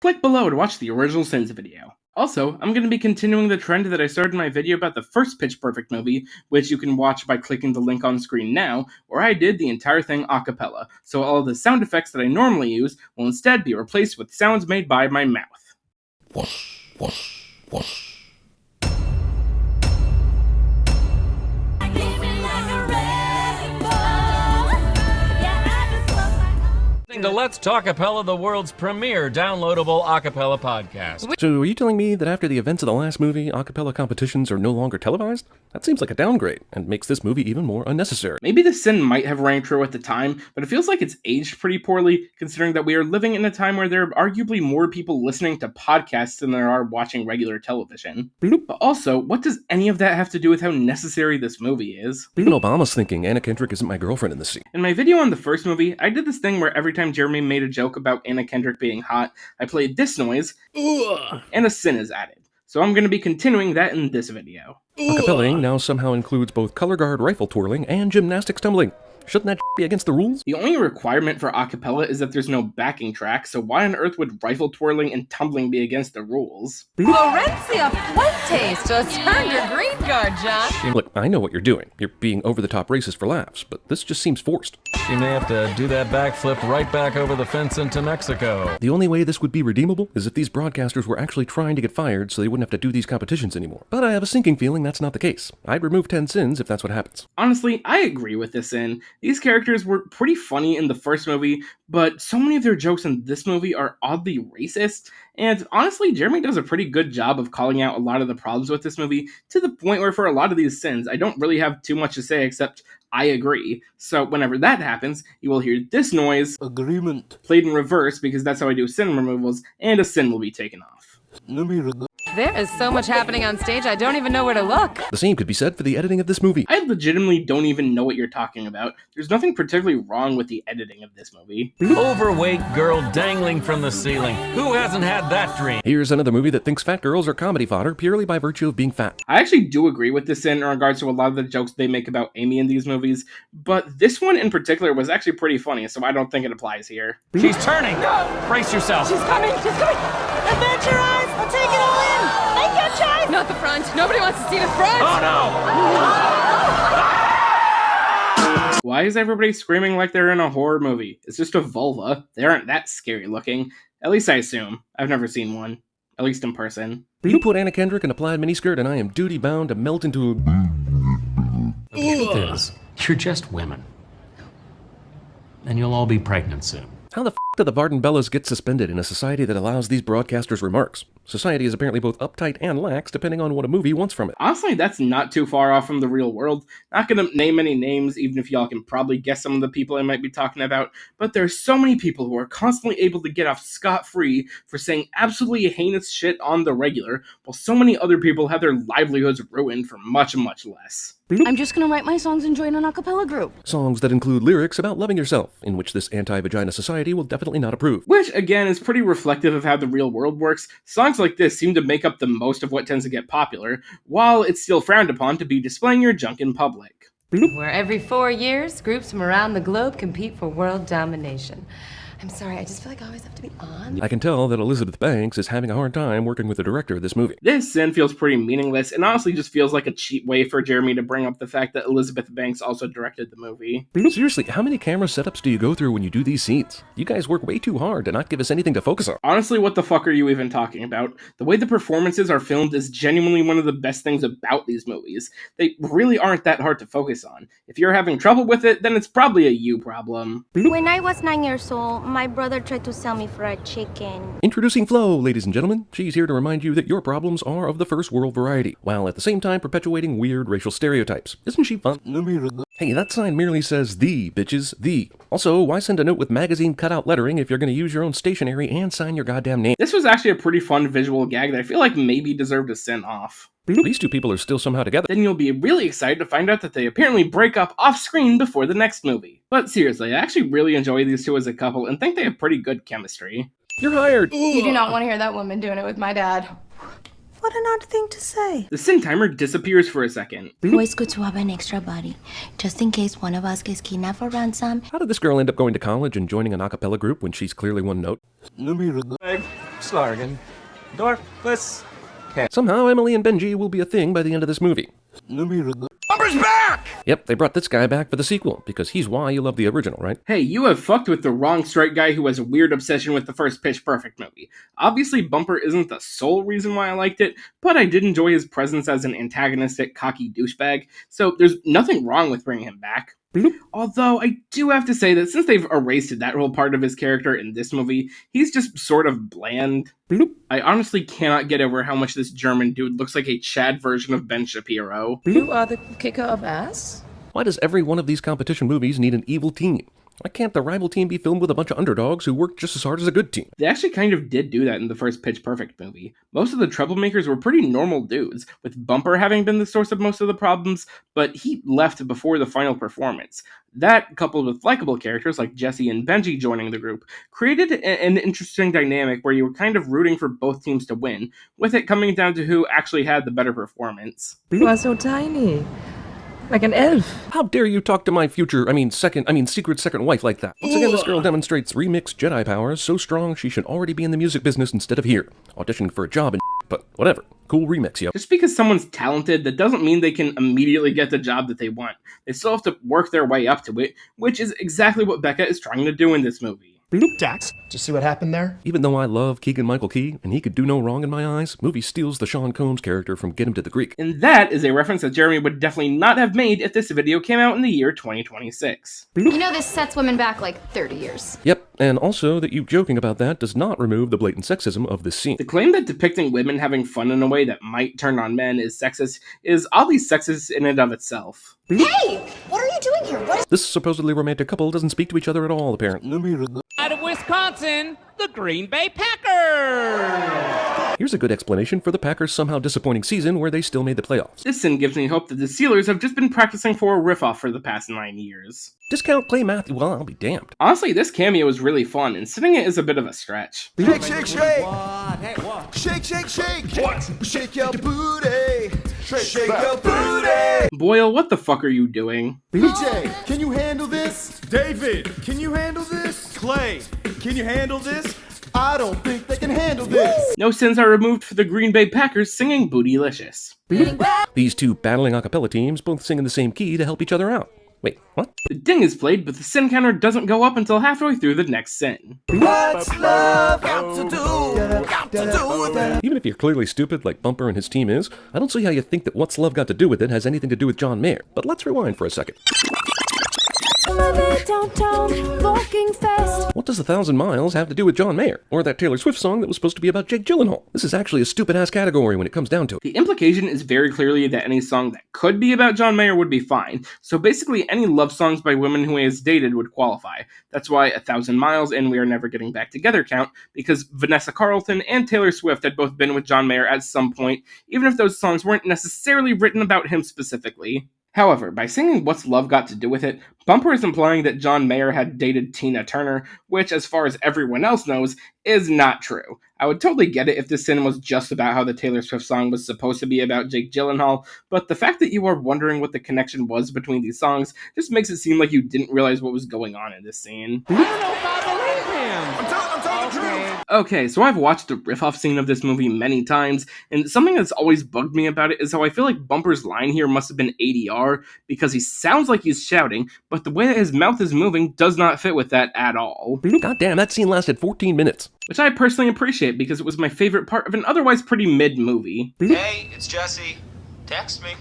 Click below to watch the original Sins video. Also, I'm going to be continuing the trend that I started in my video about the first Pitch Perfect movie, which you can watch by clicking the link on screen now, where I did the entire thing a cappella, so all of the sound effects that I normally use will instead be replaced with sounds made by my mouth. Whoosh, whoosh, whoosh. To Let's Talkapella, the world's premier downloadable acapella podcast. So are you telling me that after the events of the last movie, acapella competitions are no longer televised? That seems like a downgrade, and makes this movie even more unnecessary. Maybe the sin might have rang true at the time, but it feels like it's aged pretty poorly, considering that we are living in a time where there are arguably more people listening to podcasts than there are watching regular television. But also, what does any of that have to do with how necessary this movie is? Even Obama's thinking Anna Kendrick isn't my girlfriend in this scene. In my video on the first movie, I did this thing where every time Jeremy made a joke about Anna Kendrick being hot, I played this noise, and a sin is added. So I'm going to be continuing that in this video. Acapellaing now somehow includes both color guard rifle twirling and gymnastics tumbling. Shouldn't that be against the rules? The only requirement for acapella is that there's no backing track, so why on earth would rifle twirling and tumbling be against the rules? Florencia Fuentes just earned your green card, John. Look, I know what you're doing. You're being over-the-top racist for laughs, but this just seems forced. She may have to do that backflip right back over the fence into Mexico. The only way this would be redeemable is if these broadcasters were actually trying to get fired so they wouldn't have to do these competitions anymore. But I have a sinking feeling that's not the case. I'd remove 10 sins if that's what happens. Honestly, I agree with this sin. These characters were pretty funny in the first movie, but so many of their jokes in this movie are oddly racist, and honestly, Jeremy does a pretty good job of calling out a lot of the problems with this movie, to the point where for a lot of these sins, I don't really have too much to say except I agree. So whenever that happens, you will hear this noise, agreement, played in reverse because that's how I do sin removals, and a sin will be taken off. There is so much happening on stage, I don't even know where to look. The same could be said for the editing of this movie. I legitimately don't even know what you're talking about. There's nothing particularly wrong with the editing of this movie. Overweight girl dangling from the ceiling. Who hasn't had that dream? Here's another movie that thinks fat girls are comedy fodder purely by virtue of being fat. I actually do agree with this in regards to a lot of the jokes they make about Amy in these movies, but this one in particular was actually pretty funny, so I don't think it applies here. She's turning. Brace yourself. She's coming, she's coming. Advance your eyes, I'll take it all in. Make your choice. Not the front, nobody wants to see the front. Oh no! Why is everybody screaming like they're in a horror movie? It's just a vulva. They aren't that scary looking. At least I assume. I've never seen one. At least in person. You put Anna Kendrick in a plaid miniskirt and I am duty-bound to melt into a... The truth is, you're just women. And you'll all be pregnant soon. How the f*** do the Varden Bellas get suspended in a society that allows these broadcasters' remarks? Society is apparently both uptight and lax depending on what a movie wants from it. Honestly, that's not too far off from the real world. Not gonna name any names, even if y'all can probably guess some of the people I might be talking about, but there's so many people who are constantly able to get off scot-free for saying absolutely heinous shit on the regular, while so many other people have their livelihoods ruined for much, much less. I'm just gonna write my songs and join an a cappella group. Songs that include lyrics about loving yourself, in which this anti-vagina society will definitely not approve. Which, again, is pretty reflective of how the real world works. Songs like this seem to make up the most of what tends to get popular, while it's still frowned upon to be displaying your junk in public. Where every 4 years, groups from around the globe compete for world domination. I'm sorry, I just feel like I always have to be on. I can tell that Elizabeth Banks is having a hard time working with the director of this movie. This sin feels pretty meaningless, and honestly just feels like a cheap way for Jeremy to bring up the fact that Elizabeth Banks also directed the movie. Seriously, how many camera setups do you go through when you do these scenes? You guys work way too hard to not give us anything to focus on. Honestly, what the fuck are you even talking about? The way the performances are filmed is genuinely one of the best things about these movies. They really aren't that hard to focus on. If you're having trouble with it, then it's probably a you problem. When I was 9 years old, my brother tried to sell me fried chicken. Introducing Flo, ladies and gentlemen. She's here to remind you that your problems are of the first world variety, while at the same time perpetuating weird racial stereotypes. Isn't she fun? Hey, that sign merely says "the," bitches, "the." Also, why send a note with magazine cutout lettering if you're going to use your own stationery and sign your goddamn name? This was actually a pretty fun visual gag that I feel like maybe deserved a send off. These two people are still somehow together. Then you'll be really excited to find out that they apparently break up off-screen before the next movie. But seriously, I actually really enjoy these two as a couple and think they have pretty good chemistry. You're hired! You do not want to hear that woman doing it with my dad. What an odd thing to say. The sin timer disappears for a second. Always good to have an extra body, just in case one of us gets kidnapped for ransom. How did this girl end up going to college and joining an a cappella group when she's clearly one note? Slargan. Dorfless. Somehow, Emily and Benji will be a thing by the end of this movie. Bumper's back! Yep, they brought this guy back for the sequel, because he's why you love the original, right? Hey, you have fucked with the wrong straight guy who has a weird obsession with the first Pitch Perfect movie. Obviously, Bumper isn't the sole reason why I liked it, but I did enjoy his presence as an antagonistic, cocky douchebag, so there's nothing wrong with bringing him back. Bloop. Although, I do have to say that since they've erased that whole part of his character in this movie, he's just sort of bland. Bloop. I honestly cannot get over how much this German dude looks like a Chad version of Ben Shapiro. You are the kicker of ass? Why does every one of these competition movies need an evil team? Why can't the rival team be filmed with a bunch of underdogs who work just as hard as a good team? They actually kind of did do that in the first Pitch Perfect movie. Most of the troublemakers were pretty normal dudes, with Bumper having been the source of most of the problems, but he left before the final performance. That, coupled with likable characters like Jesse and Benji joining the group, created an interesting dynamic where you were kind of rooting for both teams to win, with it coming down to who actually had the better performance. You are so tiny. Like an elf. How dare you talk to my secret second wife like that? Once again, this girl demonstrates remixed Jedi powers so strong she should already be in the music business instead of here, auditioning for a job and but whatever. Cool remix, yo. Just because someone's talented, that doesn't mean they can immediately get the job that they want. They still have to work their way up to it, which is exactly what Becca is trying to do in this movie. Dax, did you see what happened there? Even though I love Keegan-Michael Key, and he could do no wrong in my eyes, movie steals the Sean Combs character from Get Him to the Greek. And that is a reference that Jeremy would definitely not have made if this video came out in the year 2026. You know this sets women back like 30 years. Yep, and also that you joking about that does not remove the blatant sexism of this scene. The claim that depicting women having fun in a way that might turn on men is sexist is oddly sexist in and of itself. Hey! What are you doing here? What is— This supposedly romantic couple doesn't speak to each other at all, apparently. Out of Wisconsin, the Green Bay Packers! Here's a good explanation for the Packers' somehow disappointing season where they still made the playoffs. This scene gives me hope that the Steelers have just been practicing for a riff-off for the past 9 years. Discount Clay Matthew, well, I'll be damned. Honestly, this cameo is really fun, and sitting it is a bit of a stretch. Shake, shake, shake! What? Hey, what? Shake, shake, shake! What? Shake your booty! Shake your booty! Boyle, what the fuck are you doing? BJ, can you handle this? David, can you handle this? Clay, can you handle this? I don't think they can handle this. No sins are removed for the Green Bay Packers singing Bootylicious. These two battling a cappella teams both sing in the same key to help each other out. Wait, what? The ding is played, but the sin counter doesn't go up until halfway through the next sin. What's love got to do? Got to do with it. Even if you're clearly stupid like Bumper and his team is, I don't see how you think that What's Love Got to Do With It has anything to do with John Mayer. But let's rewind for a second. What does 1,000 Miles have to do with John Mayer? Or that Taylor Swift song that was supposed to be about Jake Gyllenhaal? This is actually a stupid-ass category when it comes down to it. The implication is very clearly that any song that could be about John Mayer would be fine, so basically any love songs by women who he has dated would qualify. That's why 1,000 Miles and We Are Never Getting Back Together count, because Vanessa Carlton and Taylor Swift had both been with John Mayer at some point, even if those songs weren't necessarily written about him specifically. However, by singing What's Love Got to Do With It, Bumper is implying that John Mayer had dated Tina Turner, which, as far as everyone else knows, is not true. I would totally get it if this sin was just about how the Taylor Swift song was supposed to be about Jake Gyllenhaal, but the fact that you are wondering what the connection was between these songs just makes it seem like you didn't realize what was going on in this scene. I don't know if I believe him! I'm telling the truth! Okay, so I've watched the riff-off scene of this movie many times, and something that's always bugged me about it is how I feel like Bumper's line here must have been ADR, because he sounds like he's shouting, but the way that his mouth is moving does not fit with that at all. Goddamn, that scene lasted 14 minutes. Which I personally appreciate, because it was my favorite part of an otherwise pretty mid-movie. Hey, it's Jesse. Text me.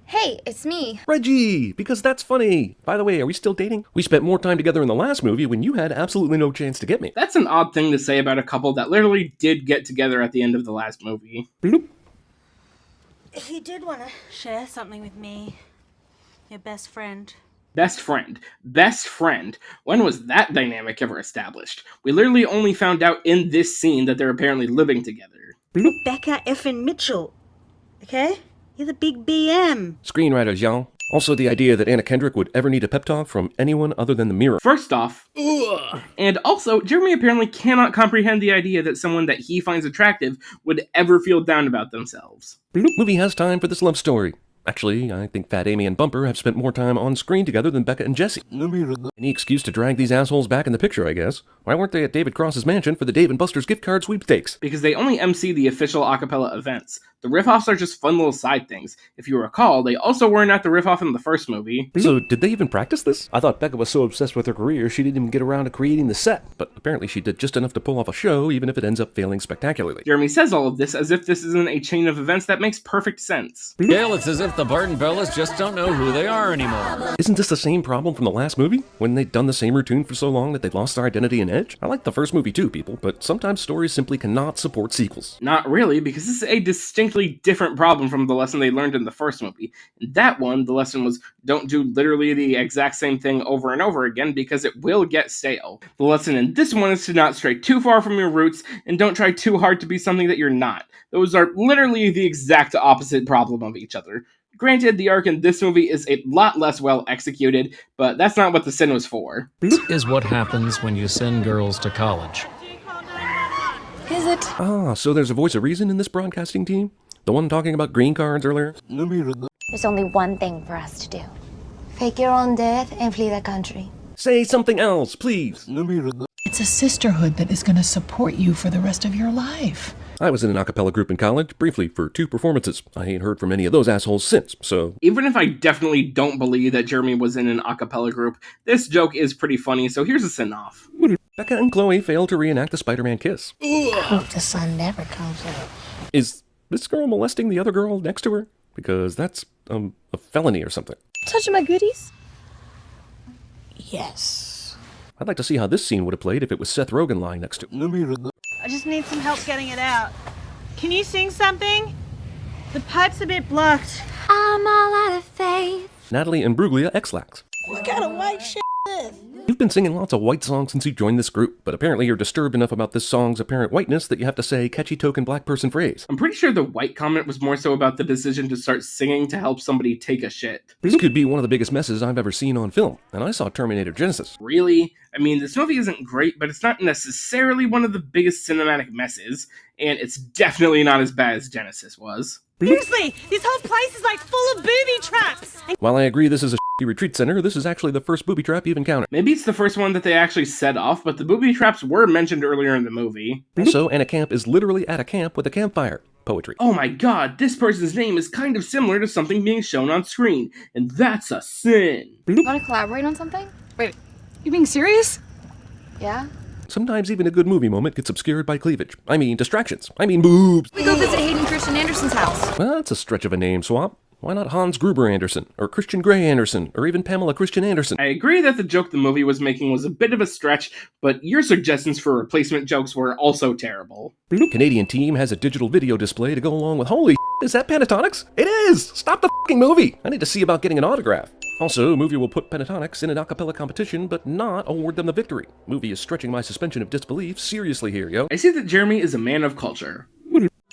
Hey, it's me. Reggie, because that's funny. By the way, are we still dating? We spent more time together in the last movie when you had absolutely no chance to get me. That's an odd thing to say about a couple that literally did get together at the end of the last movie. Bloop. He did want to share something with me. Your best friend. Best friend. Best friend. When was that dynamic ever established? We literally only found out in this scene that they're apparently living together. Bloop. Becca effing Mitchell. Okay? You're the big BM. Screenwriters, y'all. Also, the idea that Anna Kendrick would ever need a pep talk from anyone other than the Mirror. First off, and also, Jeremy apparently cannot comprehend the idea that someone that he finds attractive would ever feel down about themselves. Bloop. Movie has time for this love story. Actually, I think Fat Amy and Bumper have spent more time on screen together than Becca and Jesse. Any excuse to drag these assholes back in the picture, I guess. Why weren't they at David Cross's mansion for the Dave & Buster's gift card sweepstakes? Because they only MC the official acapella events. The riff-offs are just fun little side things. If you recall, they also weren't at the riff-off in the first movie. So did they even practice this? I thought Becca was so obsessed with her career she didn't even get around to creating the set, but apparently she did just enough to pull off a show, even if it ends up failing spectacularly. Jeremy says all of this as if this isn't a chain of events that makes perfect sense. Gail, it's as if the Barton Bellas just don't know who they are anymore. Isn't this the same problem from the last movie? When they'd done the same routine for so long that they'd lost their identity and edge? I like the first movie too, people, but sometimes stories simply cannot support sequels. Not really, because this is a distinctly different problem from the lesson they learned in the first movie. In that one, the lesson was don't do literally the exact same thing over and over again because it will get stale. The lesson in this one is to not stray too far from your roots and don't try too hard to be something that you're not. Those are literally the exact opposite problem of each other. Granted, the arc in this movie is a lot less well executed, but that's not what the sin was for. This is what happens when you send girls to college. Is it? Ah, so there's a voice of reason in this broadcasting team? The one talking about green cards earlier? There's only one thing for us to do. Fake your own death and flee the country. Say something else, please. It's a sisterhood that is going to support you for the rest of your life. I was in an a cappella group in college, briefly, for 2 performances. I ain't heard from any of those assholes since, so... Even if I definitely don't believe that Jeremy was in an a cappella group, this joke is pretty funny, so here's a send-off. Becca and Chloe failed to reenact the Spider-Man kiss. Hope the sun never comes out. Is this girl molesting the other girl next to her? Because that's, a felony or something. Touching my goodies? Yes. I'd like to see how this scene would have played if it was Seth Rogen lying next to. I just need some help getting it out. Can you sing something? The pipe's a bit blocked. I'm all out of faith. Natalie Imbruglia X-Lax. What kind of white shit is this? You've been singing lots of white songs since you joined this group, but apparently you're disturbed enough about this song's apparent whiteness that you have to say catchy token black person phrase. I'm pretty sure the white comment was more so about the decision to start singing to help somebody take a shit. This could be one of the biggest messes I've ever seen on film, and I saw Terminator Genisys. Really? I mean, this movie isn't great, but it's not necessarily one of the biggest cinematic messes, and it's definitely not as bad as Genisys was. Seriously, this whole place is like full of booby traps. While I agree this is a shitty retreat center, this is actually the first booby trap you've encountered. Maybe it's the first one that they actually set off, but the booby traps were mentioned earlier in the movie. Also, Anna Camp is literally at a camp with a campfire. Poetry. Oh my god, this person's name is kind of similar to something being shown on screen, and that's a sin. Want to collaborate on something? Wait, you being serious? Yeah? Sometimes even a good movie moment gets obscured by cleavage. I mean distractions. I mean boobs. We go visit Hayden Christian Anderson's house. Well, that's a stretch of a name swap. Why not Hans Gruber Anderson, or Christian Grey Anderson, or even Pamela Christian Anderson? I agree that the joke the movie was making was a bit of a stretch, but your suggestions for replacement jokes were also terrible. Canadian team has a digital video display to go along with holy is that Pentatonix? It is! Stop the f***ing movie! I need to see about getting an autograph. Also, movie will put Pentatonix in an a cappella competition, but not award them the victory. Movie is stretching my suspension of disbelief seriously here, yo. I see that Jeremy is a man of culture.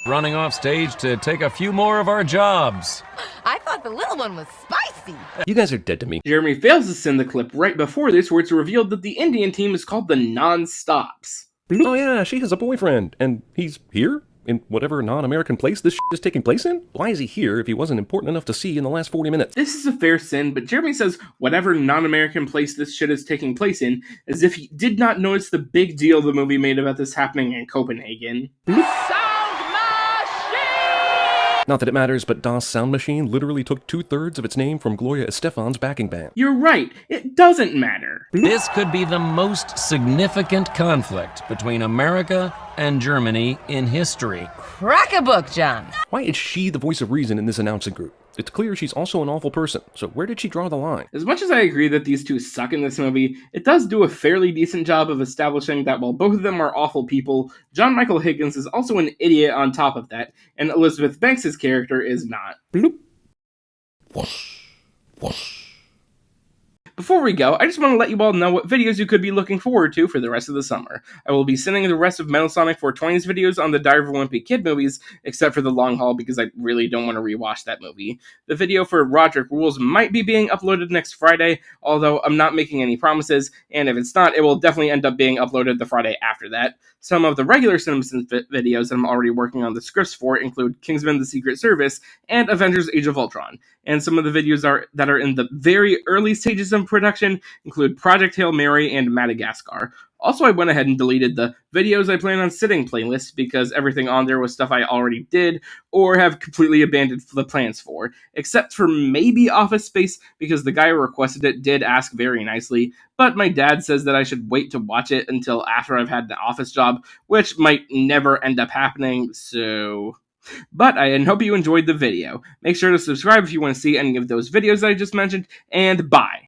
Running off stage to take a few more of our jobs. I thought the little one was spicy. You guys are dead to me. Jeremy fails to send the clip right before this where it's revealed that the Indian team is called the Non-Stops. Oh yeah, she has a boyfriend, and he's here? In whatever non-American place this is taking place in? Why is he here if he wasn't important enough to see in the last 40 minutes? This is a fair sin, but Jeremy says whatever non-American place this shit is taking place in, as if he did not notice the big deal the movie made about this happening in Copenhagen. Not that it matters, but Das Sound Machine literally took 2/3 of its name from Gloria Estefan's backing band. You're right, it doesn't matter. This could be the most significant conflict between America and Germany in history. Crack a book, John. Why is she the voice of reason in this announcing group? It's clear she's also an awful person, so where did she draw the line? As much as I agree that these two suck in this movie, it does do a fairly decent job of establishing that while both of them are awful people, John Michael Higgins is also an idiot on top of that, and Elizabeth Banks' character is not. Bloop. Before we go, I just want to let you all know what videos you could be looking forward to for the rest of the summer. I will be sending the rest of Metal Sonic 420's videos on the Diary of a Wimpy Kid movies, except for The Long Haul because I really don't want to rewatch that movie. The video for Roderick Rules might be being uploaded next Friday, although I'm not making any promises, and if it's not, it will definitely end up being uploaded the Friday after that. Some of the regular CinemaSins videos that I'm already working on the scripts for include Kingsman: The Secret Service and Avengers: Age of Ultron, and some of the videos that are in the very early stages of production include Project Hail Mary and Madagascar. Also, I went ahead and deleted the videos I plan on sitting playlist because everything on there was stuff I already did or have completely abandoned the plans for, except for maybe Office Space because the guy who requested it did ask very nicely, but my dad says that I should wait to watch it until after I've had the office job, which might never end up happening, so... But I hope you enjoyed the video. Make sure to subscribe if you want to see any of those videos that I just mentioned, and bye!